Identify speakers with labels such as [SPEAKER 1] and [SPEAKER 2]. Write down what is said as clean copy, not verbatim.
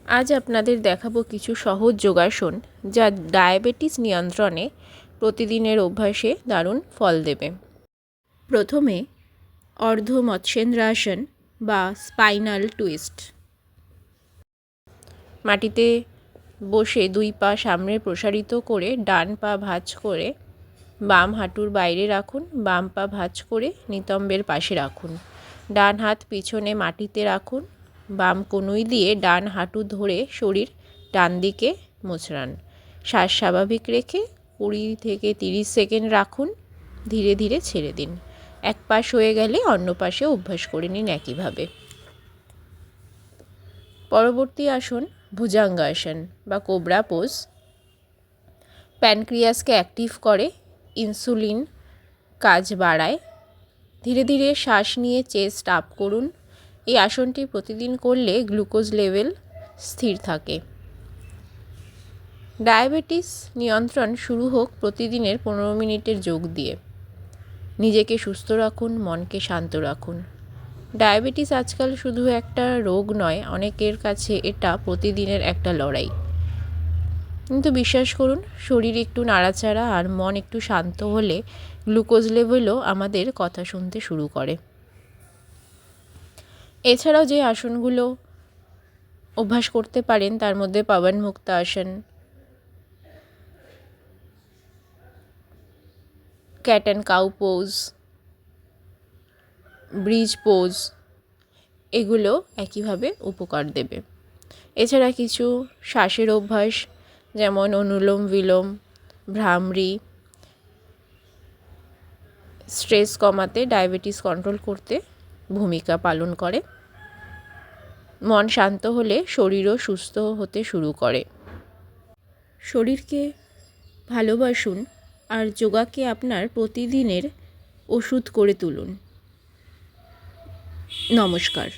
[SPEAKER 1] আজ আপনাদের দেখাবো কিছু সহজ যোগাসন যা ডায়াবেটিস নিয়ন্ত্রণে প্রতিদিনের অভ্যাসে দারুণ ফল দেবে। প্রথমে অর্ধ মৎস্যেন্দ্রাসন বা স্পাইনাল টুইস্ট। মাটিতে বসে দুই পা সামনে প্রসারিত করে ডান পা ভাঁজ করে বাম হাঁটুর বাইরে রাখুন, বাম পা ভাঁজ করে নিতম্বের পাশে রাখুন। ডান হাত পিছনে মাটিতে রাখুন, বাম কনুই দিয়ে ডান হাঁটু ধরে শরীর ডান দিকে মোচড়ান। শ্বাস স্বাভাবিক রেখে 20 থেকে 30 সেকেন্ড রাখুন, ধীরে ধীরে ছেড়ে দিন। এক পাশ হয়ে গেলে অন্য পাশে অভ্যাস করে নিন একইভাবে। পরবর্তী আসন ভুজাঙ্গাসন বা কোবরা পোজ। প্যানক্রিয়াসকে অ্যাক্টিভ করে, ইনসুলিন কাজ বাড়ায়। ধীরে ধীরে শ্বাস নিয়ে চেস্ট আপ করুন। এই আসনটি প্রতিদিন করলে গ্লুকোজ লেভেল স্থির থাকে। ডায়াবেটিস নিয়ন্ত্রণ শুরু হোক প্রতিদিনের 15 মিনিটের যোগ দিয়ে। নিজেকে সুস্থ রাখুন, মনকে শান্ত রাখুন। ডায়াবেটিস আজকাল শুধু একটা রোগ নয়, অনেকের কাছে এটা প্রতিদিনের একটা লড়াই। কিন্তু বিশ্বাস করুন, শরীর একটু নাড়াচাড়া আর মন একটু শান্ত হলে গ্লুকোজ লেভেলও আমাদের কথা শুনতে শুরু করে। এছাড়াও যে আসনগুলো অভ্যাস করতে পারেন তার মধ্যে পবন মুক্ত আসন, cat and cow pose, bridge pose, এগুলো একইভাবে উপকার দেবে। এছাড়া কিছু শ্বাসের অভ্যাস যেমন অনুলোম বিলোম, ভ্রামরি, স্ট্রেস কমাতে, ডায়াবেটিস কন্ট্রোল করতে ভূমিকা পালন করে। মন শান্ত হলে শরীরও সুস্থ হতে শুরু করে। শরীরকে ভালোবাসুন আর যোগাকে আপনার প্রতিদিনের ওষুধ করে তুলুন। নমস্কার।